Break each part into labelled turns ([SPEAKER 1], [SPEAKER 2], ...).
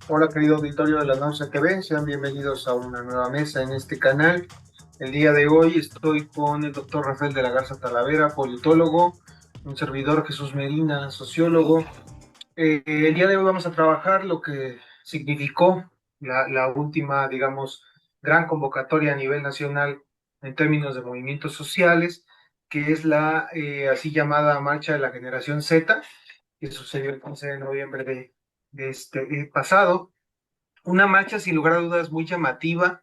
[SPEAKER 1] Hola, querido auditorio de la Náusea TV, sean bienvenidos a una nueva mesa en este canal. El día de hoy estoy con el doctor Rafael de la Garza Talavera, politólogo, un servidor Jesús Medina, sociólogo. El día de hoy vamos a trabajar lo que significó la última, digamos, gran convocatoria a nivel nacional en términos de movimientos sociales, que es la así llamada Marcha de la Generación Z, que sucedió el 15 de noviembre de este pasado. Una marcha sin lugar a dudas muy llamativa,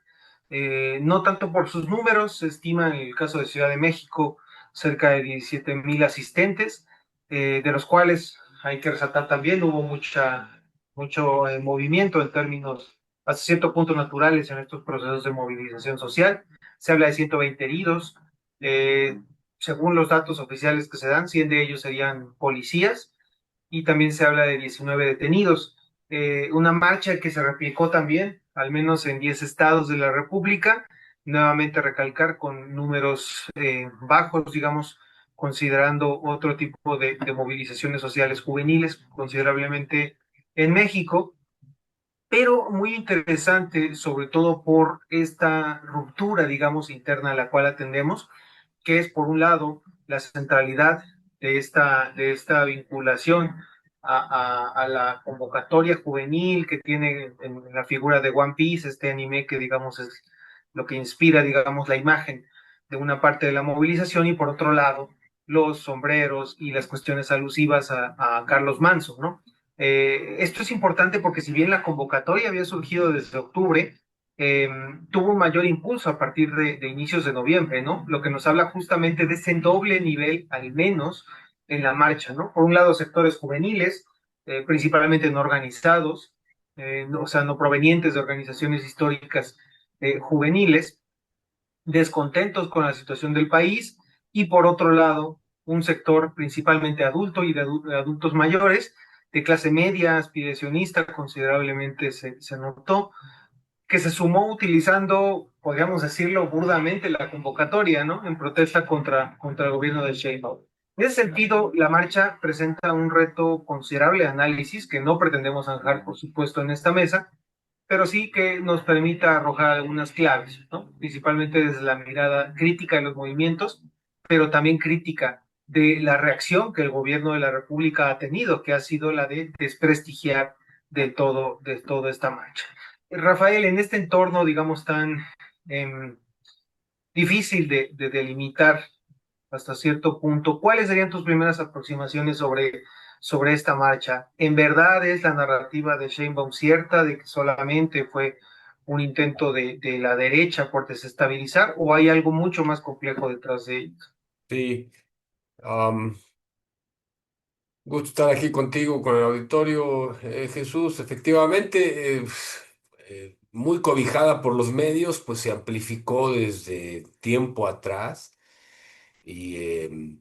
[SPEAKER 1] no tanto por sus números, se estima en el caso de Ciudad de México cerca de 17,000 asistentes, de los cuales hay que resaltar también hubo mucho movimiento en términos hasta cierto punto naturales en estos procesos de movilización social. Se habla de 120 heridos, eh, según los datos oficiales que se dan, 100 de ellos serían policías y también se habla de 19 detenidos. Una marcha que se replicó también, al menos en 10 estados de la República, nuevamente recalcar con números bajos, digamos, considerando otro tipo de movilizaciones sociales juveniles, considerablemente en México, pero muy interesante, sobre todo por esta ruptura, digamos, interna a la cual atendemos, que es, por un lado, la centralidad de esta vinculación a la convocatoria juvenil que tiene en la figura de One Piece, este anime que, digamos, es lo que inspira, digamos, la imagen de una parte de la movilización, y por otro lado, los sombreros y las cuestiones alusivas a Carlos Manso, ¿no? Esto es importante porque si bien la convocatoria había surgido desde octubre, eh, tuvo un mayor impulso a partir de inicios de noviembre, ¿no? Lo que nos habla justamente de ese doble nivel, al menos, en la marcha, ¿no? Por un lado, sectores juveniles, principalmente no organizados, o sea, no provenientes de organizaciones históricas juveniles, descontentos con la situación del país, y por otro lado, un sector principalmente adulto y de adultos mayores, de clase media, aspiracionista, considerablemente se notó, que se sumó utilizando, podríamos decirlo burdamente, la convocatoria, ¿no? En protesta contra el gobierno de Sheinbaum. En ese sentido, la marcha presenta un reto considerable de análisis que no pretendemos zanjar, por supuesto, en esta mesa, pero sí que nos permita arrojar algunas claves, ¿no? Principalmente desde la mirada crítica de los movimientos, pero también crítica de la reacción que el gobierno de la República ha tenido, que ha sido la de desprestigiar de toda esta marcha. Rafael, en este entorno, digamos, tan eh, difícil de delimitar hasta cierto punto, ¿cuáles serían tus primeras aproximaciones sobre esta marcha? ¿En verdad es la narrativa de Sheinbaum cierta de que solamente fue un intento de la derecha por desestabilizar, o hay algo mucho más complejo detrás de ello?
[SPEAKER 2] Sí, am, gusto estar aquí contigo, con el auditorio, Jesús. Efectivamente, muy cobijada por los medios, pues se amplificó desde tiempo atrás y,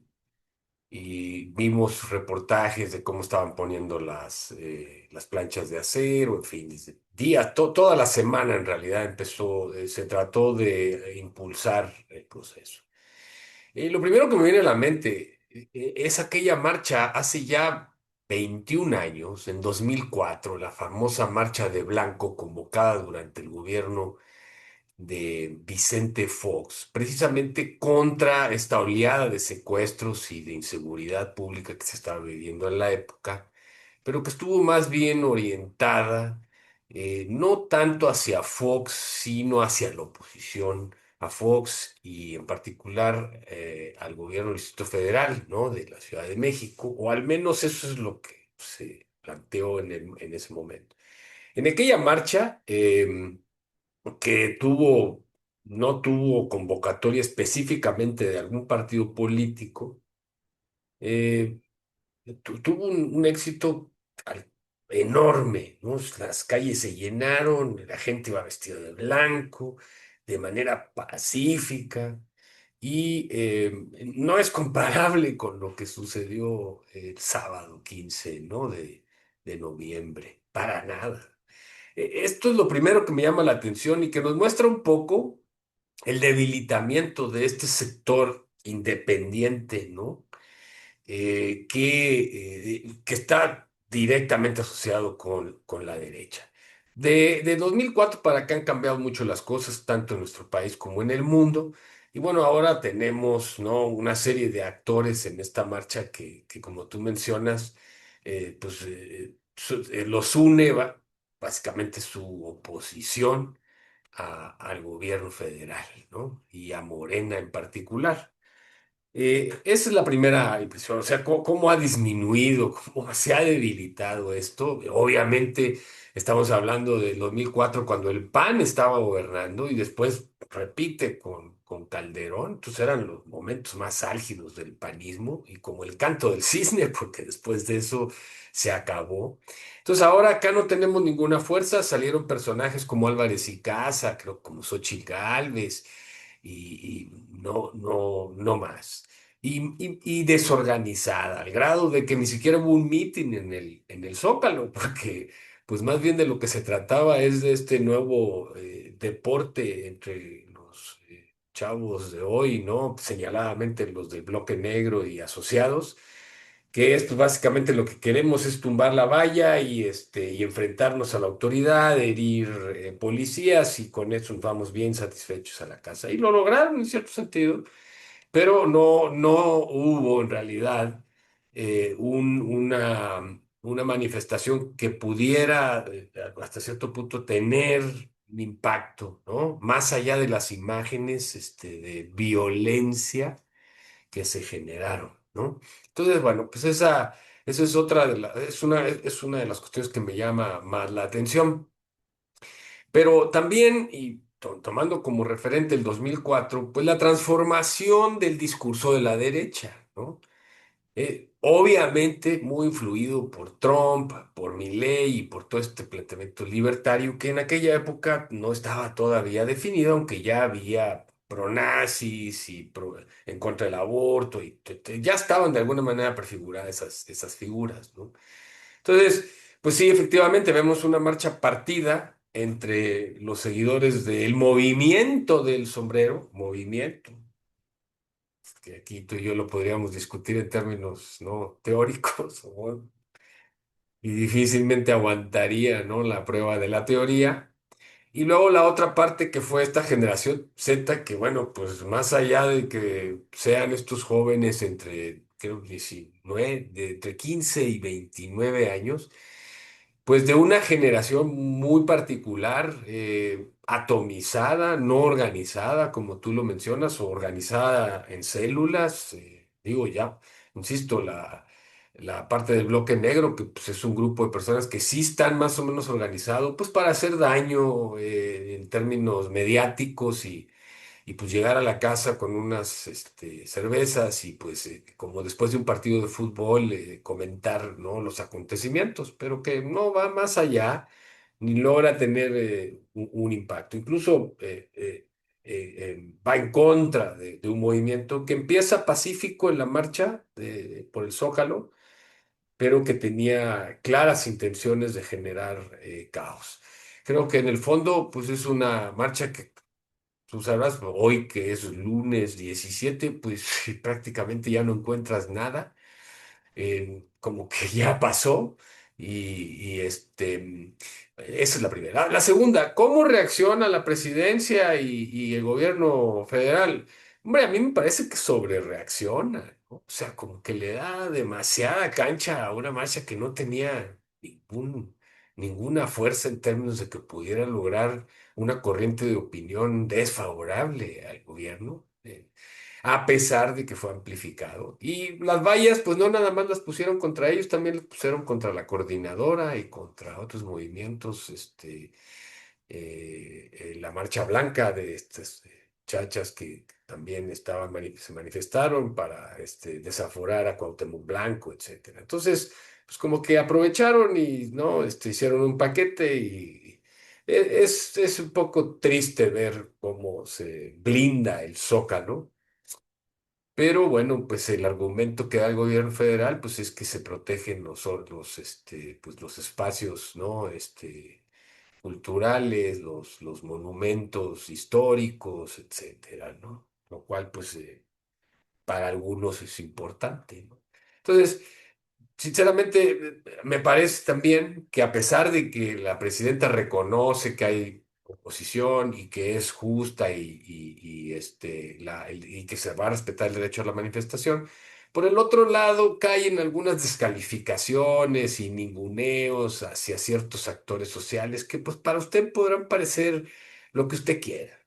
[SPEAKER 2] y vimos reportajes de cómo estaban poniendo las planchas de acero, en fin, desde días, toda la semana en realidad empezó, se trató de impulsar el proceso. Y lo primero que me viene a la mente es aquella marcha hace ya 21 años, en 2004, la famosa Marcha de Blanco convocada durante el gobierno de Vicente Fox, precisamente contra esta oleada de secuestros y de inseguridad pública que se estaba viviendo en la época, pero que estuvo más bien orientada no tanto hacia Fox, sino hacia la oposición a Fox y en particular al gobierno del Distrito Federal, ¿no? De la Ciudad de México, o al menos eso es lo que se planteó en ese momento. En aquella marcha, que no tuvo convocatoria específicamente de algún partido político, eh, tuvo un éxito al- enorme, ¿no? Las calles se llenaron, la gente iba vestida de blanco, de manera pacífica, y no es comparable con lo que sucedió el sábado 15, ¿no? de noviembre, para nada. Esto es lo primero que me llama la atención y que nos muestra un poco el debilitamiento de este sector independiente, ¿no? Que está directamente asociado con la derecha. De 2004 para acá han cambiado mucho las cosas, tanto en nuestro país como en el mundo. Y bueno, ahora tenemos, ¿no?, una serie de actores en esta marcha que como tú mencionas, los une básicamente su oposición al gobierno federal, ¿no? Y a Morena en particular. Esa es la primera impresión, o sea, cómo ha disminuido, cómo se ha debilitado esto. Obviamente estamos hablando del 2004 cuando el PAN estaba gobernando y después repite con Calderón. Entonces eran los momentos más álgidos del panismo y como el canto del cisne, porque después de eso se acabó. Entonces ahora acá no tenemos ninguna fuerza, salieron personajes como Álvarez y Casa, creo como Xochitl Gálvez y no más. Y desorganizada, al grado de que ni siquiera hubo un meeting en el Zócalo, porque pues más bien de lo que se trataba es de este nuevo deporte entre los chavos de hoy, ¿no? Señaladamente los del Bloque Negro y asociados, que es pues, básicamente lo que queremos es tumbar la valla y enfrentarnos a la autoridad, herir policías y con eso nos vamos bien satisfechos a la casa. Y lo lograron en cierto sentido, pero no hubo en realidad una manifestación que pudiera hasta cierto punto tener un impacto, ¿no? Más allá de las imágenes de violencia que se generaron, ¿no? Entonces, bueno, pues esa es otra es una de las cuestiones que me llama más la atención. Pero también, y tomando como referente el 2004, pues la transformación del discurso de la derecha, ¿no? Obviamente muy influido por Trump, por Milley y por todo este planteamiento libertario que en aquella época no estaba todavía definido, aunque ya había pronazis y en contra del aborto y ya estaban de alguna manera prefiguradas esas figuras, ¿no? Entonces, pues sí, efectivamente vemos una marcha partida entre los seguidores del movimiento del sombrero, movimiento que aquí tú y yo lo podríamos discutir en términos no teóricos, y difícilmente aguantaría, ¿no?, la prueba de la teoría. Y luego la otra parte que fue esta generación Z, que bueno, pues más allá de que sean estos jóvenes entre, creo, 19, entre 15 y 29 años, pues de una generación muy particular, atomizada, no organizada, como tú lo mencionas, o organizada en células. Digo ya, insisto, la parte del bloque negro, que pues, es un grupo de personas que sí están más o menos organizados, pues para hacer daño en términos mediáticos y pues llegar a la casa con unas cervezas y pues como después de un partido de fútbol comentar, ¿no?, los acontecimientos, pero que no va más allá ni logra tener un impacto. Incluso va en contra de un movimiento que empieza pacífico en la marcha por el Zócalo, pero que tenía claras intenciones de generar caos. Creo que en el fondo, pues es una marcha que tú sabrás, hoy que es lunes 17 pues prácticamente ya no encuentras nada, como que ya pasó esa es la primera. La segunda, ¿cómo reacciona la presidencia y el gobierno federal? Hombre, a mí me parece que sobre reacciona, ¿no? O sea, como que le da demasiada cancha a una marcha que no tenía ninguna fuerza en términos de que pudiera lograr una corriente de opinión desfavorable al gobierno. A pesar de que fue amplificado. Y las vallas, pues no nada más las pusieron contra ellos, también las pusieron contra la coordinadora y contra otros movimientos, la Marcha Blanca de estas chachas que también se manifestaron para desaforar a Cuauhtémoc Blanco, etcétera. Entonces, pues como que aprovecharon y no, hicieron un paquete y es un poco triste ver cómo se blinda el Zócalo, pero bueno, pues el argumento que da el gobierno federal, pues es que se protegen pues los espacios, ¿no? Culturales, los monumentos históricos, etcétera, ¿no? Lo cual, pues, para algunos es importante, ¿no? Entonces, sinceramente, me parece también que a pesar de que la presidenta reconoce que hay oposición y que es justa y que se va a respetar el derecho a la manifestación, por el otro lado cae en algunas descalificaciones y ninguneos hacia ciertos actores sociales que pues para usted podrán parecer lo que usted quiera,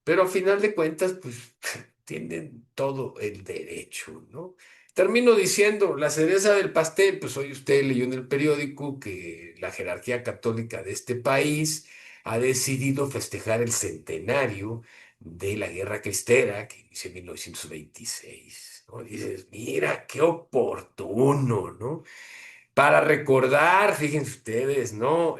[SPEAKER 2] pero a final de cuentas pues tienen todo el derecho, ¿no? Termino diciendo, la cereza del pastel, pues hoy usted leyó en el periódico que la jerarquía católica de este país ha decidido festejar el centenario de la Guerra Cristera que inició en 1926, ¿no? Dices, mira, qué oportuno, ¿no? Para recordar, fíjense ustedes, ¿no?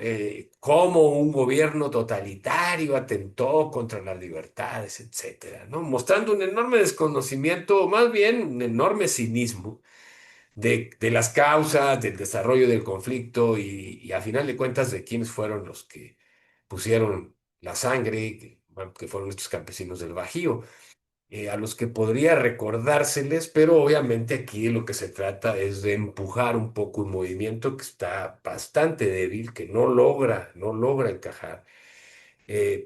[SPEAKER 2] Cómo un gobierno totalitario atentó contra las libertades, etcétera, ¿no? Mostrando un enorme desconocimiento, o más bien un enorme cinismo de las causas, del desarrollo del conflicto y a final de cuentas de quiénes fueron los que pusieron la sangre, bueno, que fueron estos campesinos del Bajío, a los que podría recordárseles, pero obviamente aquí de lo que se trata es de empujar un poco un movimiento que está bastante débil, que no logra encajar.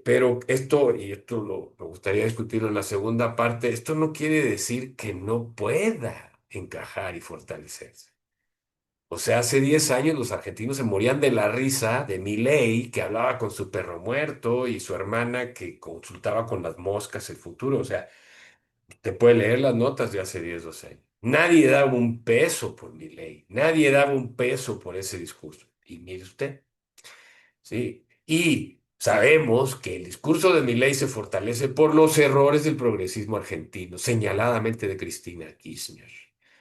[SPEAKER 2] Pero esto, y esto me gustaría discutirlo en la segunda parte, esto no quiere decir que no pueda encajar y fortalecerse. O sea, hace 10 años los argentinos se morían de la risa de Milei, que hablaba con su perro muerto, y su hermana que consultaba con las moscas el futuro. O sea, te puede leer las notas de hace 10 12 años. Nadie daba un peso por Milei, nadie daba un peso por ese discurso. Y mire usted. Sí, y sabemos que el discurso de Milei se fortalece por los errores del progresismo argentino, señaladamente de Cristina Kirchner,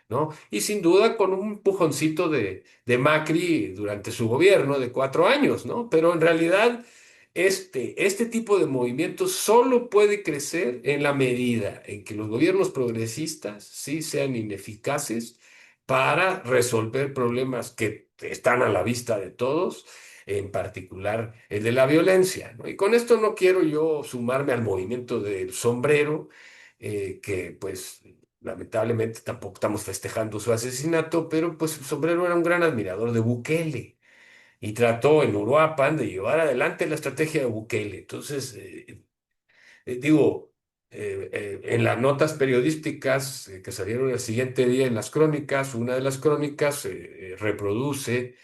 [SPEAKER 2] ¿no? Y sin duda con un empujoncito de Macri durante su gobierno de 4 años, ¿no? Pero en realidad este tipo de movimientos solo puede crecer en la medida en que los gobiernos progresistas sí sean ineficaces para resolver problemas que están a la vista de todos, en particular el de la violencia, ¿no? Y con esto no quiero yo sumarme al movimiento del sombrero, que pues lamentablemente tampoco estamos festejando su asesinato, pero pues el sombrero era un gran admirador de Bukele y trató en Uruapan de llevar adelante la estrategia de Bukele. Entonces, digo, en las notas periodísticas que salieron el siguiente día en las crónicas, una de las crónicas reproduce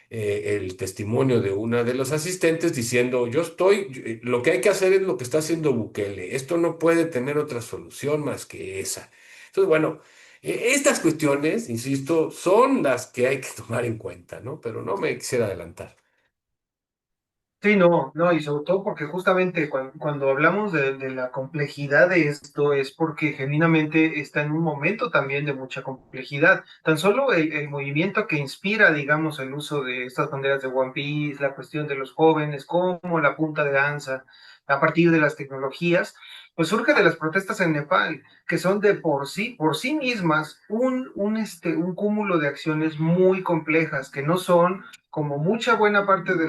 [SPEAKER 2] el testimonio de una de los asistentes diciendo, lo que hay que hacer es lo que está haciendo Bukele, esto no puede tener otra solución más que esa. Entonces, bueno, estas cuestiones, insisto, son las que hay que tomar en cuenta, ¿no? Pero no me quisiera adelantar.
[SPEAKER 1] Sí, no, no, y sobre todo porque justamente cuando hablamos de la complejidad de esto es porque genuinamente está en un momento también de mucha complejidad. Tan solo el movimiento que inspira, digamos, el uso de estas banderas de One Piece, la cuestión de los jóvenes, como la punta de lanza a partir de las tecnologías, pues surge de las protestas en Nepal, que son de por sí mismas, un cúmulo de acciones muy complejas, que no son como mucha buena parte de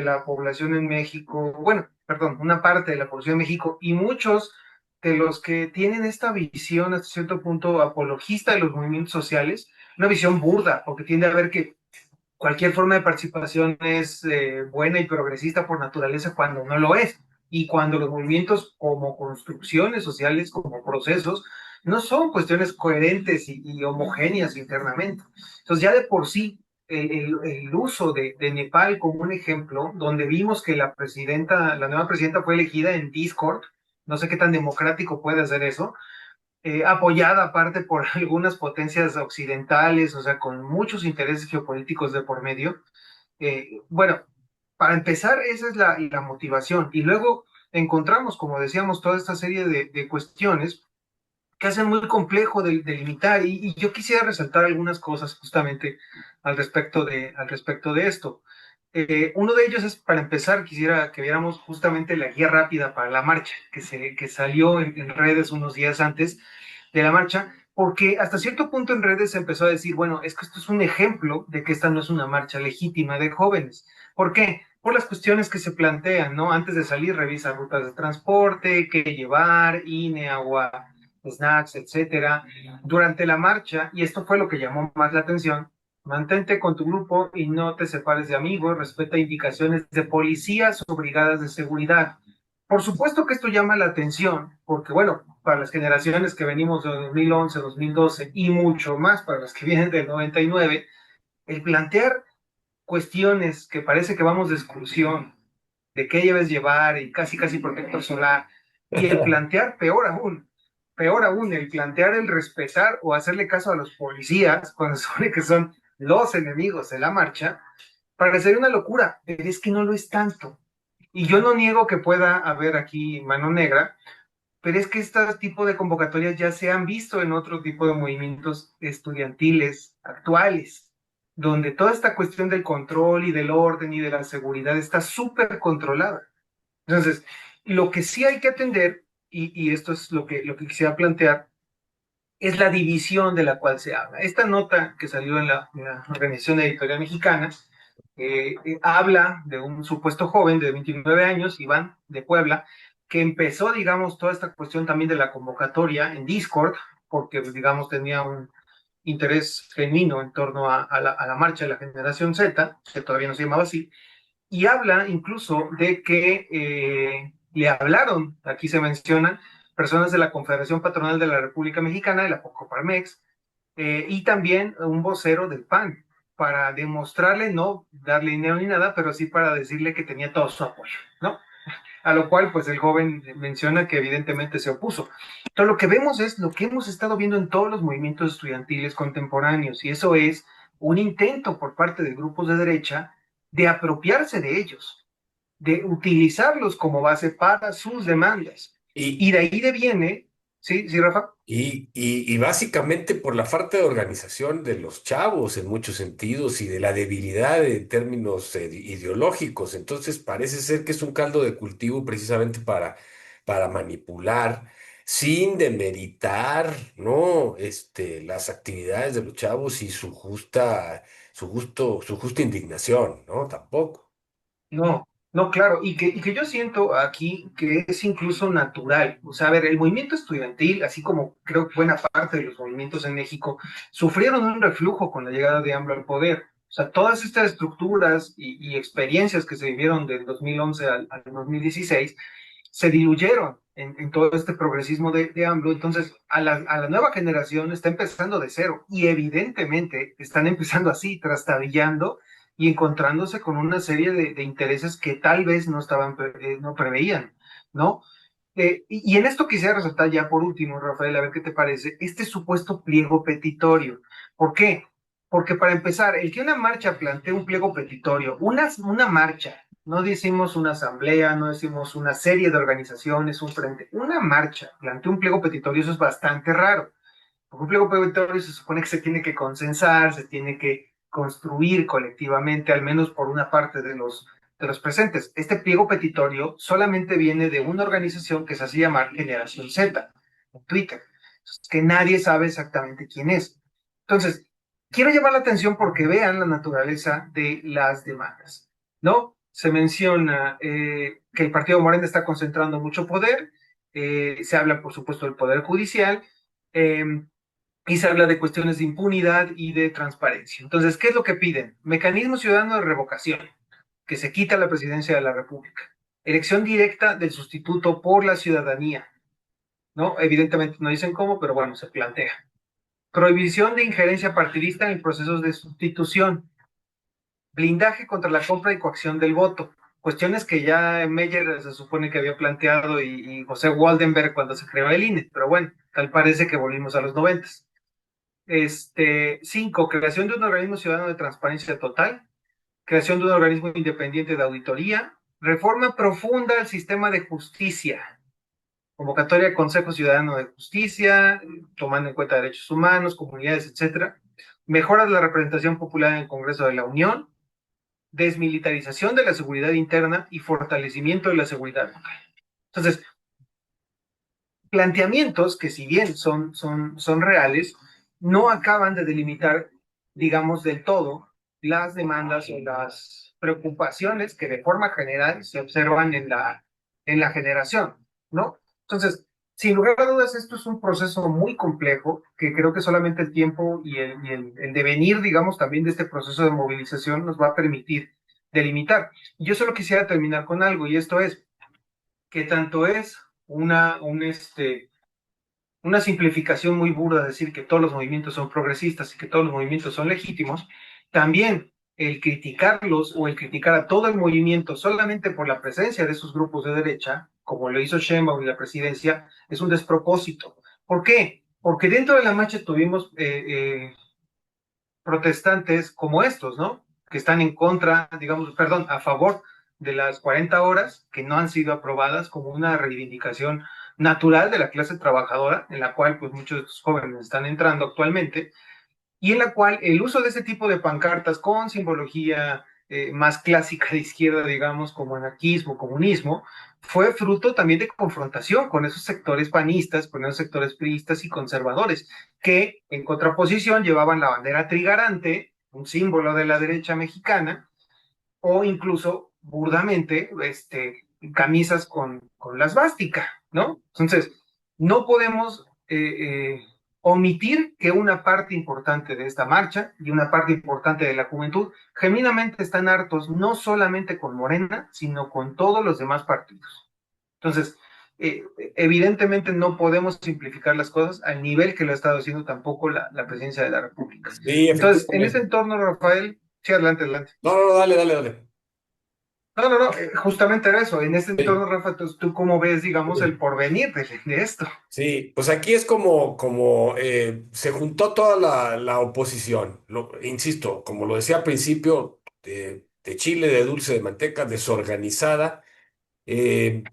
[SPEAKER 1] la población en México, bueno, perdón, una parte de la población en México y muchos de los que tienen esta visión hasta cierto punto apologista de los movimientos sociales, una visión burda, porque tiende a ver que cualquier forma de participación es buena y progresista por naturaleza cuando no lo es. Y cuando los movimientos como construcciones sociales, como procesos, no son cuestiones coherentes y homogéneas internamente. Entonces ya de por sí, el uso de Nepal como un ejemplo, donde vimos que la nueva presidenta fue elegida en Discord, no sé qué tan democrático puede ser eso, apoyada aparte por algunas potencias occidentales, o sea, con muchos intereses geopolíticos de por medio. Bueno, para empezar, esa es la motivación. Y luego encontramos, como decíamos, toda esta serie de cuestiones que hacen muy complejo de limitar. Y yo quisiera resaltar algunas cosas justamente al respecto de esto. Uno de ellos es, para empezar, quisiera que viéramos justamente la guía rápida para la marcha, que salió en redes unos días antes de la marcha, porque hasta cierto punto en redes se empezó a decir, bueno, es que esto es un ejemplo de que esta no es una marcha legítima de jóvenes. ¿Por qué? Por las cuestiones que se plantean, ¿no? Antes de salir, revisa rutas de transporte, qué llevar, INE, agua, snacks, etcétera. Durante la marcha, y esto fue lo que llamó más la atención, Mantente con tu grupo y no te separes de amigos, respeta indicaciones de policías o brigadas de seguridad. Por supuesto que esto llama la atención, porque bueno, para las generaciones que venimos de 2011, 2012 y mucho más para las que vienen del 99, el plantear cuestiones que parece que vamos de excursión, de qué debes llevar y casi casi protector solar, y el plantear peor aún, el plantear el respetar o hacerle caso a los policías cuando se supone que son los enemigos de la marcha, parecería una locura, pero es que no lo es tanto. Y yo no niego que pueda haber aquí mano negra, pero es que este tipo de convocatorias ya se han visto en otro tipo de movimientos estudiantiles actuales, donde toda esta cuestión del control y del orden y de la seguridad está súper controlada. Entonces, lo que sí hay que atender, y esto es lo que quisiera plantear, es la división de la cual se habla. Esta nota que salió en la Organización Editorial Mexicana habla de un supuesto joven de 29 años, Iván, de Puebla, que empezó, digamos, toda esta cuestión también de la convocatoria en Discord, porque, digamos, tenía un interés genuino en torno a la marcha de la generación Z, que todavía no se llamaba así, y habla incluso de que le hablaron, aquí se menciona, personas de la Confederación Patronal de la República Mexicana, de la Coparmex, y también un vocero del PAN, para demostrarle, no darle dinero ni nada, pero sí para decirle que tenía todo su apoyo, ¿no? A lo cual, pues el joven menciona que evidentemente se opuso. Entonces, lo que vemos es lo que hemos estado viendo en todos los movimientos estudiantiles contemporáneos, y eso es un intento por parte de grupos de derecha de apropiarse de ellos, de utilizarlos como base para sus demandas.
[SPEAKER 2] Y,
[SPEAKER 1] Y de ahí deviene, ¿sí, sí, Rafa?
[SPEAKER 2] y básicamente por la falta de organización de los chavos en muchos sentidos y de la debilidad en términos ideológicos. Entonces parece ser que es un caldo de cultivo precisamente para manipular sin demeritar, ¿no? Las actividades de los chavos y su justa indignación, ¿no? Tampoco.
[SPEAKER 1] No, no, claro, y que yo siento aquí que es incluso natural. O sea, a ver, el movimiento estudiantil, así como creo que buena parte de los movimientos en México, sufrieron un reflujo con la llegada de AMLO al poder. O sea, todas estas estructuras y experiencias que se vivieron del 2011 al 2016 se diluyeron en todo este progresismo de AMLO. Entonces, a la nueva generación está empezando de cero y evidentemente están empezando así, trastabillando y encontrándose con una serie de intereses que tal vez no estaban, no preveían, ¿no? Y en esto quisiera resaltar ya por último, Rafael, a ver qué te parece, este supuesto pliego petitorio. ¿Por qué? Porque para empezar, el que una marcha plantee un pliego petitorio, una marcha, no decimos una asamblea, no decimos una serie de organizaciones, un frente, una marcha plantee un pliego petitorio, eso es bastante raro. Porque un pliego petitorio se supone que se tiene que consensar, se tiene que construir colectivamente, al menos por una parte de los presentes. Este pliego petitorio solamente viene de una organización que se hace llamar Generación Z, en Twitter, que nadie sabe exactamente quién es. Entonces, quiero llamar la atención porque vean la naturaleza de las demandas, ¿no? Se menciona que el partido Morena está concentrando mucho poder, se habla, por supuesto, del poder judicial, eh, y se habla de cuestiones de impunidad y de transparencia. Entonces, ¿qué es lo que piden? Mecanismo ciudadano de revocación, que se quita la presidencia de la República. Elección directa del sustituto por la ciudadanía, ¿no? Evidentemente no dicen cómo, pero bueno, se plantea. Prohibición de injerencia partidista en procesos de sustitución. Blindaje contra la compra y coacción del voto. Cuestiones que ya Meyer se supone que había planteado y José Waldenberg cuando se creó el INE, pero bueno, tal parece que volvimos a los 90. 5, creación de un organismo ciudadano de transparencia total, creación de un organismo independiente de auditoría, reforma profunda al sistema de justicia, convocatoria de Consejo Ciudadano de Justicia, tomando en cuenta derechos humanos, comunidades, etcétera, mejora de la representación popular en el Congreso de la Unión, desmilitarización de la seguridad interna y fortalecimiento de la seguridad local. Entonces, planteamientos que si bien son reales, no acaban de delimitar, digamos, del todo las demandas o las preocupaciones que de forma general se observan en la generación, ¿no? Entonces, Sin lugar a dudas, esto es un proceso muy complejo que creo que solamente el tiempo y el devenir, digamos, también de este proceso de movilización nos va a permitir delimitar. Yo solo quisiera terminar con algo, y esto es que tanto es una simplificación muy burda decir que todos los movimientos son progresistas y que todos los movimientos son legítimos, también el criticarlos o el criticar a todo el movimiento solamente por la presencia de esos grupos de derecha, como lo hizo Sheinbaum en la presidencia, es un despropósito. ¿Por qué? Porque dentro de la marcha tuvimos protestantes como estos, ¿no? Que están en contra, digamos, perdón, a favor de las 40 horas que no han sido aprobadas como una reivindicación natural de la clase trabajadora, en la cual pues muchos jóvenes están entrando actualmente, y en la cual el uso de ese tipo de pancartas con simbología más clásica de izquierda, digamos, como anarquismo, comunismo, fue fruto también de confrontación con esos sectores panistas, con esos sectores priistas y conservadores, que en contraposición llevaban la bandera trigarante, un símbolo de la derecha mexicana, o incluso burdamente camisas con la svástica, ¿no? Entonces, no podemos omitir que una parte importante de esta marcha y una parte importante de la juventud genuinamente están hartos no solamente con Morena, sino con todos los demás partidos. Entonces, evidentemente no podemos simplificar las cosas al nivel que lo ha estado haciendo tampoco la presidencia de la República.
[SPEAKER 2] Sí,
[SPEAKER 1] Entonces, en ese
[SPEAKER 2] efectivamente.
[SPEAKER 1] entorno, Rafael, sí, adelante, adelante.
[SPEAKER 2] No, no, no, dale, dale, dale.
[SPEAKER 1] No, no, no, justamente era eso. En este entorno,
[SPEAKER 2] Sí.
[SPEAKER 1] Rafa, entonces, ¿tú cómo ves, digamos, el porvenir de esto?
[SPEAKER 2] Sí, pues aquí es como se juntó toda la oposición. Insisto, como lo decía al principio, de chile, de dulce, de manteca, desorganizada, eh,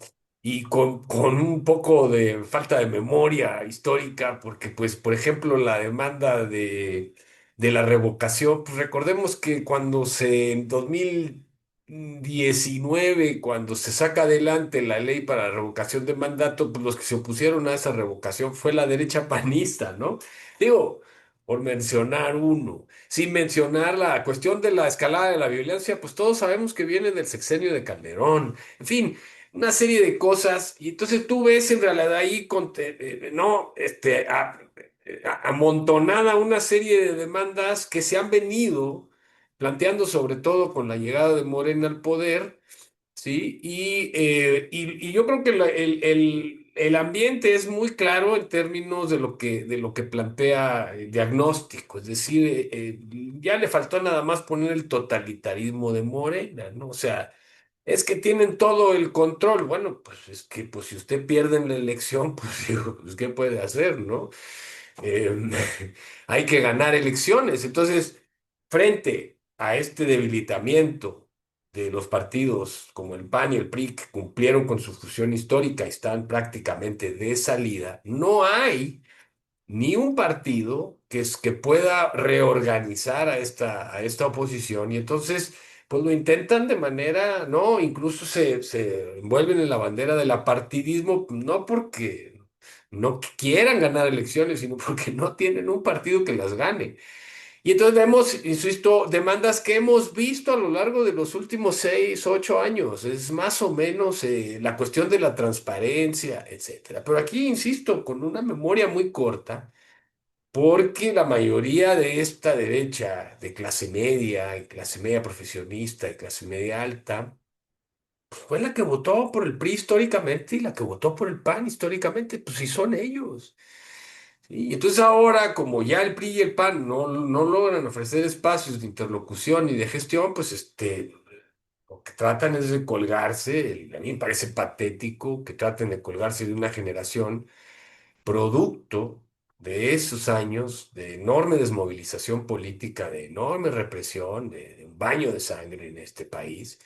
[SPEAKER 2] y con un poco de falta de memoria histórica, porque, pues, por ejemplo, la demanda de la revocación, pues recordemos que en 2019, cuando se saca adelante la ley para la revocación de mandato, pues los que se opusieron a esa revocación fue la derecha panista, ¿no? Digo, por mencionar uno. Sin mencionar la cuestión de la escalada de la violencia, pues todos sabemos que viene del sexenio de Calderón. En fin, una serie de cosas, y entonces tú ves en realidad ahí, no, amontonada una serie de demandas que se han venido planteando, sobre todo con la llegada de Morena al poder, ¿sí? Y yo creo que el ambiente es muy claro en términos de lo que plantea el diagnóstico, es decir, ya le faltó nada más poner el totalitarismo de Morena, ¿no? O sea, es que tienen todo el control. Bueno, pues es que pues si usted pierde en la elección, pues digo, pues, ¿qué puede hacer, no? Eh, hay que ganar elecciones. Entonces, frente a este debilitamiento de los partidos como el PAN y el PRI, que cumplieron con su función histórica y están prácticamente de salida, no hay ni un partido que pueda reorganizar a esta oposición, y entonces pues lo intentan de manera, no, incluso se envuelven en la bandera del apartidismo, no porque no quieran ganar elecciones, sino porque no tienen un partido que las gane. Y entonces vemos, insisto, demandas que hemos visto a lo largo de los últimos 6, 8 años. Es más o menos la cuestión de la transparencia, etcétera. Pero aquí, insisto, con una memoria muy corta, porque la mayoría de esta derecha de clase media, y clase media profesionista, y clase media alta, fue la que votó por el PRI históricamente y la que votó por el PAN históricamente, pues sí son ellos. Y entonces ahora, como ya el PRI y el PAN no logran ofrecer espacios de interlocución y de gestión, pues lo que tratan es de colgarse, a mí me parece patético que traten de colgarse de una generación producto de esos años de enorme desmovilización política, de enorme represión, de un baño de sangre en este país,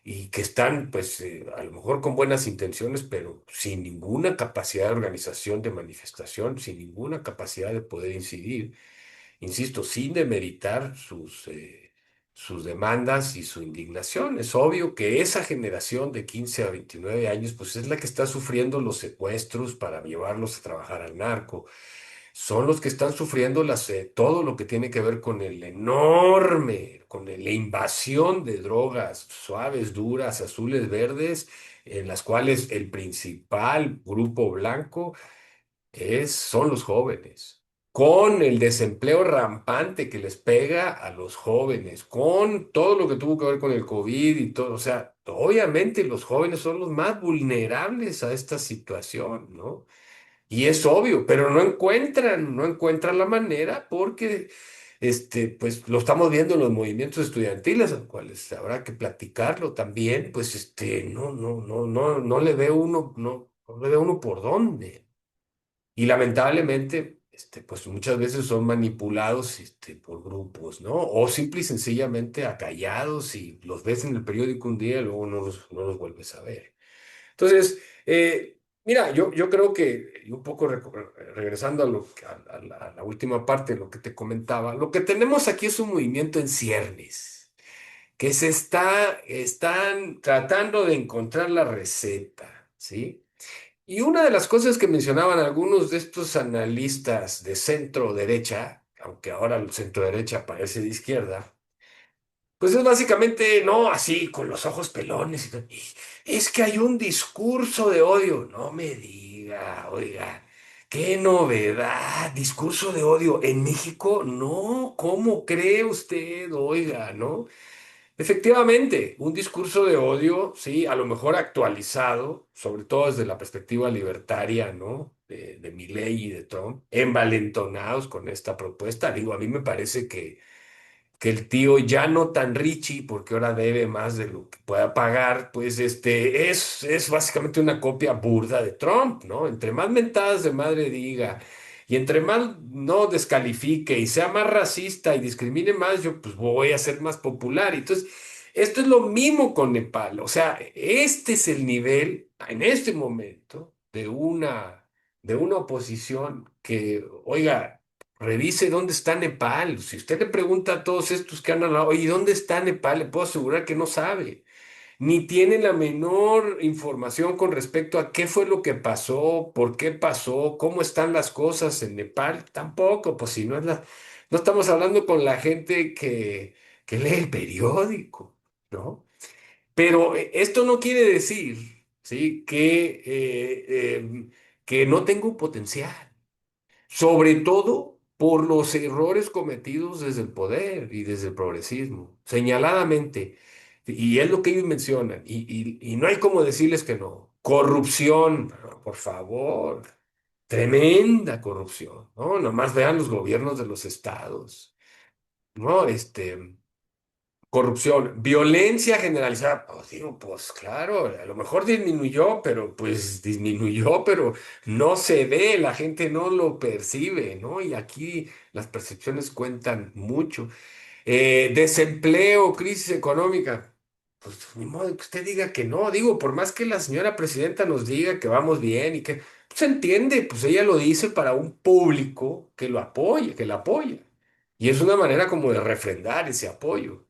[SPEAKER 2] y que están, pues, a lo mejor con buenas intenciones, pero sin ninguna capacidad de organización, de manifestación, sin ninguna capacidad de poder incidir, insisto, sin demeritar sus demandas y su indignación. Es obvio que esa generación de 15 a 29 años, pues es la que está sufriendo los secuestros para llevarlos a trabajar al narco. Son los que están sufriendo todo lo que tiene que ver con la invasión de drogas suaves, duras, azules, verdes, en las cuales el principal grupo blanco son los jóvenes, con el desempleo rampante que les pega a los jóvenes, con todo lo que tuvo que ver con el COVID y todo, o sea, obviamente los jóvenes son los más vulnerables a esta situación, ¿no? Y es obvio, pero no encuentran la manera porque, pues lo estamos viendo en los movimientos estudiantiles, a los cuales habrá que platicarlo también, pues, no le ve uno, no le ve uno por dónde. Y lamentablemente, pues muchas veces son manipulados, por grupos, ¿no? O simple y sencillamente acallados y los ves en el periódico un día y luego no los vuelves a ver. Entonces, mira, yo creo que, y un poco regresando a la última parte de lo que te comentaba, lo que tenemos aquí es un movimiento en ciernes, que están tratando de encontrar la receta, ¿sí? Y una de las cosas que mencionaban algunos de estos analistas de centro derecha, aunque ahora el centro derecha parece de izquierda, pues es básicamente, no, así, con los ojos pelones. Es que hay un discurso de odio. No me diga, oiga, qué novedad, discurso de odio. ¿En México? No, ¿cómo cree usted? Oiga, ¿no? Efectivamente, un discurso de odio, sí, a lo mejor actualizado, sobre todo desde la perspectiva libertaria, ¿no? De Milei y de Trump, envalentonados con esta propuesta. Digo, a mí me parece que el tío ya no tan Richie, porque ahora debe más de lo que pueda pagar, pues es básicamente una copia burda de Trump, ¿no? Entre más mentadas de madre diga y entre más no descalifique y sea más racista y discrimine más, yo pues voy a ser más popular. Entonces, esto es lo mismo con Nepal. O sea, este es el nivel en este momento de una oposición que, oiga, revise dónde está Nepal. Si usted le pregunta a todos estos que andan, oye, ¿dónde está Nepal? Le puedo asegurar que no sabe, ni tiene la menor información con respecto a qué fue lo que pasó, por qué pasó, cómo están las cosas en Nepal. Tampoco, pues si no no estamos hablando con la gente que lee el periódico, ¿no? Pero esto no quiere decir, ¿sí? Que no tengo potencial, sobre todo por los errores cometidos desde el poder y desde el progresismo, señaladamente. Y es lo que ellos mencionan, y no hay como decirles que no. Corrupción, por favor, tremenda corrupción, ¿no? Nomás vean los gobiernos de los estados, ¿no? Corrupción, violencia generalizada. Pues digo, pues claro, a lo mejor disminuyó, pero pues disminuyó, pero no se ve, la gente no lo percibe, ¿no? Y aquí las percepciones cuentan mucho. Desempleo, crisis económica. Pues ni modo que usted diga que no. Digo, por más que la señora presidenta nos diga que vamos bien y que se entiende, pues ella lo dice para un público que lo apoya, que la apoya. Y es una manera como de refrendar ese apoyo.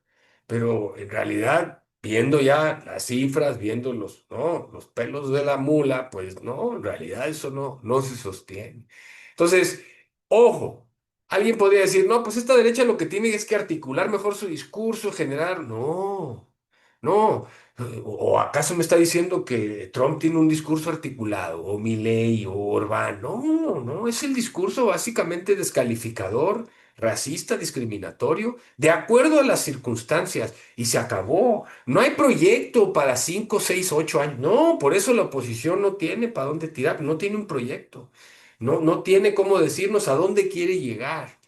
[SPEAKER 2] Pero en realidad, viendo ya las cifras, viendo ¿no? los pelos de la mula, pues no, en realidad eso no se sostiene. Entonces, ojo. Alguien podría decir, no, pues esta derecha lo que tiene es que articular mejor su discurso, generar. No, no. ¿O acaso me está diciendo que Trump tiene un discurso articulado, o Milei, o Orbán? No, no, es el discurso básicamente descalificador, racista, discriminatorio, de acuerdo a las circunstancias. Y se acabó. No hay proyecto para 5, 6, 8 años. No, por eso la oposición no tiene para dónde tirar, no tiene un proyecto. No tiene cómo decirnos a dónde quiere llegar.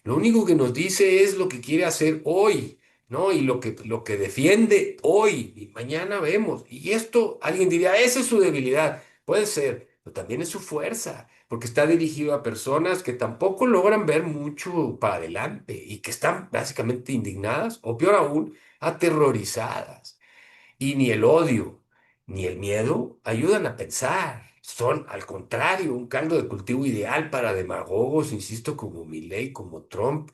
[SPEAKER 2] Lo único que nos dice es lo que quiere hacer hoy, ¿no? Y lo que defiende hoy. Y mañana vemos. Y esto, alguien diría, esa es su debilidad. Puede ser, pero también es su fuerza, porque está dirigido a personas que tampoco logran ver mucho para adelante y que están básicamente indignadas, o peor aún, aterrorizadas. Y ni el odio ni el miedo ayudan a pensar. Son, al contrario, un caldo de cultivo ideal para demagogos, insisto, como Milei, como Trump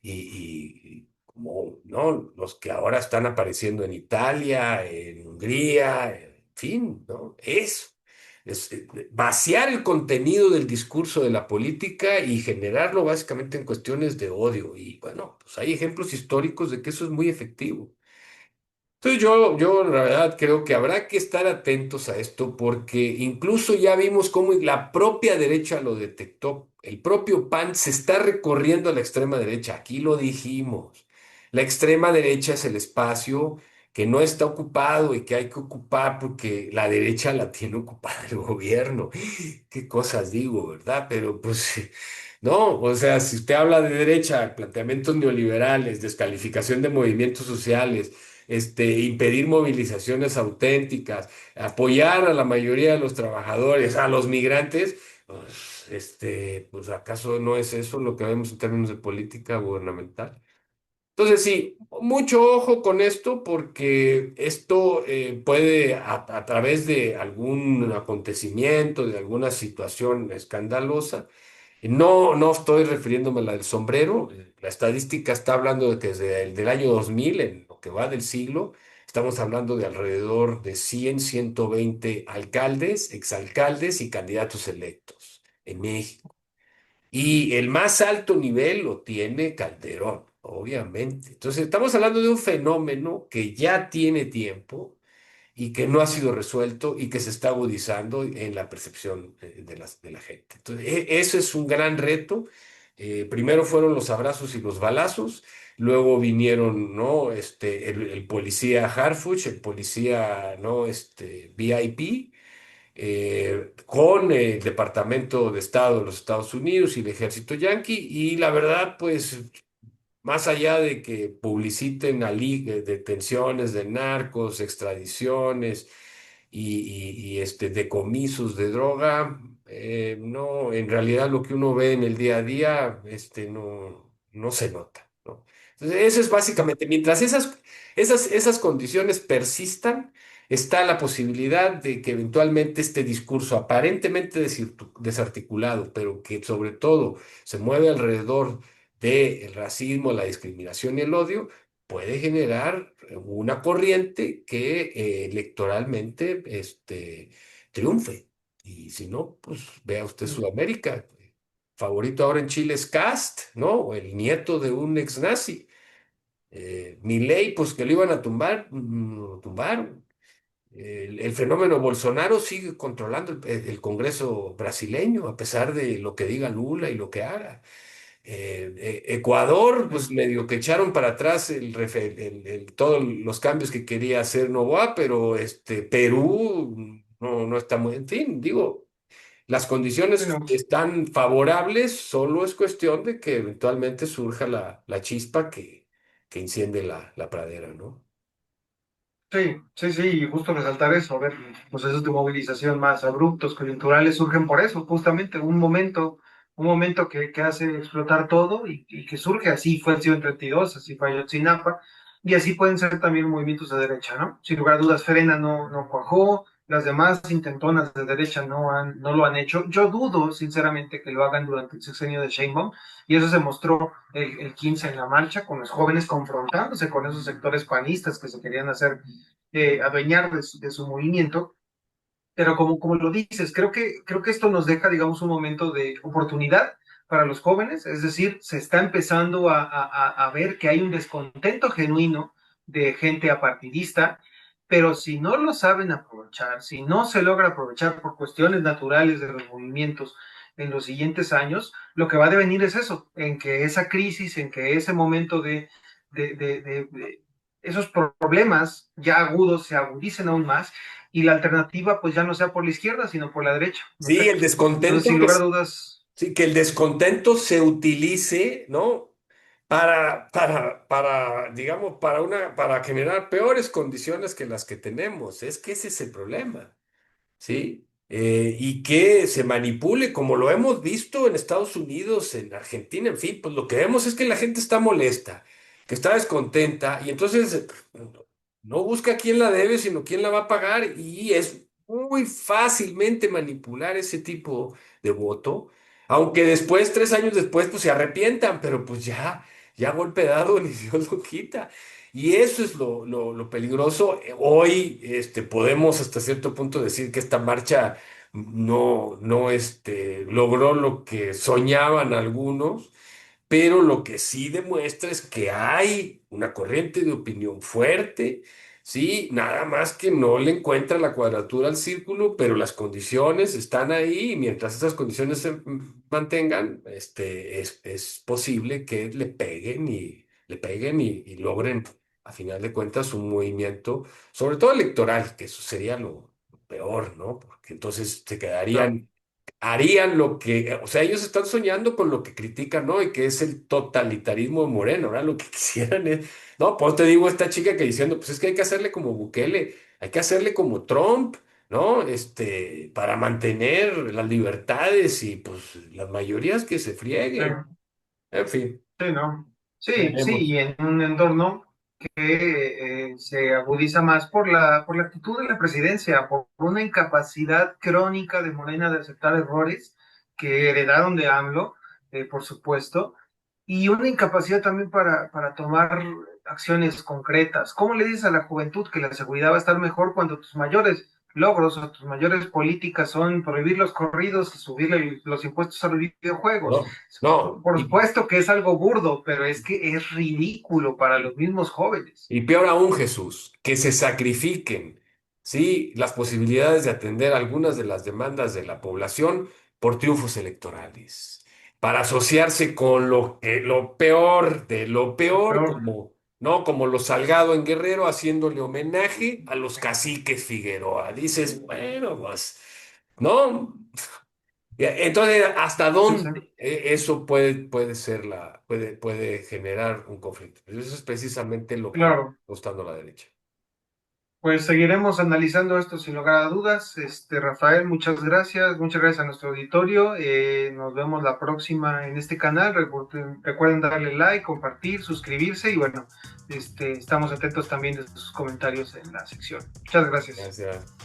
[SPEAKER 2] y como, ¿no? Los que ahora están apareciendo en Italia, en Hungría, en fin, ¿no? Vaciar el contenido del discurso de la política y generarlo básicamente en cuestiones de odio. Y bueno, pues hay ejemplos históricos de que eso es muy efectivo. Entonces yo la verdad creo que habrá que estar atentos a esto porque incluso ya vimos cómo la propia derecha lo detectó. El propio PAN se está recorriendo a la extrema derecha. Aquí lo dijimos. La extrema derecha es el espacio que no está ocupado y que hay que ocupar porque la derecha la tiene ocupada el gobierno. Qué cosas digo, ¿verdad? Pero pues no, o sea, si usted habla de derecha, planteamientos neoliberales, descalificación de movimientos sociales, impedir movilizaciones auténticas, apoyar a la mayoría de los trabajadores, a los migrantes, pues, pues ¿acaso no es eso lo que vemos en términos de política gubernamental? Entonces, sí, mucho ojo con esto porque esto puede, a través de algún acontecimiento, de alguna situación escandalosa, no estoy refiriéndome a la del sombrero. La estadística está hablando de que desde el del año 2000, en lo que va del siglo, estamos hablando de alrededor de 120 alcaldes, exalcaldes y candidatos electos en México. Y el más alto nivel lo tiene Calderón, obviamente. Entonces, estamos hablando de un fenómeno que ya tiene tiempo y que no ha sido resuelto y que se está agudizando en la percepción de la gente. Entonces, eso es un gran reto. Primero fueron los abrazos y los balazos, luego vinieron, ¿no? El policía Harfuch, el policía, ¿no? VIP, con el Departamento de Estado de los Estados Unidos y el Ejército Yanqui, y la verdad, pues más allá de que publiciten detenciones de narcos, extradiciones y decomisos de droga, no, en realidad lo que uno ve en el día a día, no se nota, ¿no? Entonces, eso es básicamente, mientras esas condiciones persistan, está la posibilidad de que eventualmente este discurso aparentemente desarticulado, pero que sobre todo se mueve alrededor del racismo, la discriminación y el odio, puede generar una corriente que electoralmente triunfe. Y si no, pues vea usted Sudamérica. Favorito ahora en Chile es Kast, ¿no? O el nieto de un ex nazi. Milei, pues que lo iban a tumbar, lo tumbaron. El fenómeno Bolsonaro sigue controlando el Congreso brasileño, a pesar de lo que diga Lula y lo que haga. Ecuador, pues medio que echaron para atrás todos los cambios que quería hacer Noboa, pero Perú no está muy, en fin, digo, las condiciones
[SPEAKER 1] Bueno,
[SPEAKER 2] están favorables, solo es cuestión de que eventualmente surja la chispa que enciende la pradera, ¿no?
[SPEAKER 1] sí, sí, sí, y justo resaltar eso, a ver, procesos de movilización más abruptos, coyunturales, surgen por eso, justamente, un momento que hace explotar todo y que surge, así fue el siglo 32, así fue Ayotzinapa, y así pueden ser también movimientos de derecha, ¿no? Sin lugar a dudas, Frena no cuajó, las demás intentonas de derecha no lo han hecho. Yo dudo, sinceramente, que lo hagan durante el sexenio de Sheinbaum, y eso se mostró el 15 en la marcha, con los jóvenes confrontándose con esos sectores panistas que se querían hacer adueñar de su movimiento, pero como lo dices, creo que esto nos deja, digamos, un momento de oportunidad para los jóvenes, es decir, se está empezando a ver que hay un descontento genuino de gente apartidista, pero si no lo saben aprovechar, si no se logra aprovechar por cuestiones naturales de los movimientos en los siguientes años, lo que va a devenir es eso, en que esa crisis, en que ese momento de esos problemas ya agudos se agudicen aún más y la alternativa pues ya no sea por la izquierda, sino por la derecha, en
[SPEAKER 2] Sí, el
[SPEAKER 1] efecto. Entonces,
[SPEAKER 2] descontento
[SPEAKER 1] sin lugar a dudas,
[SPEAKER 2] sí, que el descontento se utilice, ¿no? Digamos, para generar peores condiciones que las que tenemos. Es que ese es el problema. ¿Sí? Y que se manipule, como lo hemos visto en Estados Unidos, en Argentina, en fin, pues lo que vemos es que la gente está molesta, que está descontenta, y entonces no busca quién la debe, sino quién la va a pagar, y es muy fácilmente manipular ese tipo de voto, aunque después, 3 años después, pues se arrepientan, pero pues ya golpe dado, ni Dios lo quita. Y eso es lo peligroso. Hoy podemos hasta cierto punto decir que esta marcha no logró lo que soñaban algunos, pero lo que sí demuestra es que hay una corriente de opinión fuerte, Sí, nada más que no le encuentra la cuadratura al círculo, pero las condiciones están ahí y mientras esas condiciones se mantengan, es posible que le peguen y logren, a final de cuentas, un movimiento, sobre todo electoral, que eso sería lo peor, ¿no? Porque entonces se
[SPEAKER 1] Claro,
[SPEAKER 2] quedarían harían lo que, o sea, ellos están soñando con lo que critican, ¿no? Y que es el totalitarismo de Moreno. Ahora lo que quisieran es, no, pues te digo, esta chica que diciendo, pues es que hay que hacerle como Bukele, hay que hacerle como Trump, ¿no? Para mantener las libertades y pues las mayorías que se frieguen.
[SPEAKER 1] sí,
[SPEAKER 2] En fin,
[SPEAKER 1] sí, ¿no? Sí, sí,
[SPEAKER 2] veremos.
[SPEAKER 1] y en un entorno que se agudiza más por la actitud de la presidencia, por una incapacidad crónica de Morena de aceptar errores que heredaron de AMLO, por supuesto, y una incapacidad también para tomar acciones concretas. ¿Cómo le dices a la juventud que la seguridad va a estar mejor cuando tus mayores logros o tus mayores políticas son prohibir los corridos y subir los impuestos a los videojuegos?
[SPEAKER 2] No, no.
[SPEAKER 1] Por supuesto que es algo burdo, pero es que es ridículo para los mismos jóvenes.
[SPEAKER 2] Y peor aún, Jesús, que se sacrifiquen, ¿sí? Las posibilidades de atender algunas de las demandas de la población por triunfos electorales, para asociarse con lo peor de lo
[SPEAKER 1] Lo
[SPEAKER 2] peor,
[SPEAKER 1] peor.
[SPEAKER 2] como, ¿no? Como los Salgado en Guerrero haciéndole homenaje a los caciques Figueroa. Dices, bueno, pues, ¿no? Entonces, ¿hasta
[SPEAKER 1] Sí, sí,
[SPEAKER 2] dónde eso puede generar un conflicto? Eso es precisamente lo que está
[SPEAKER 1] claro.
[SPEAKER 2] buscando la derecha.
[SPEAKER 1] Pues seguiremos analizando esto sin lugar a dudas. Rafael, muchas gracias a nuestro auditorio. Nos vemos la próxima en este canal. Recuerden darle like, compartir, suscribirse y bueno, estamos atentos también de sus comentarios en la sección. Muchas gracias.
[SPEAKER 2] Gracias.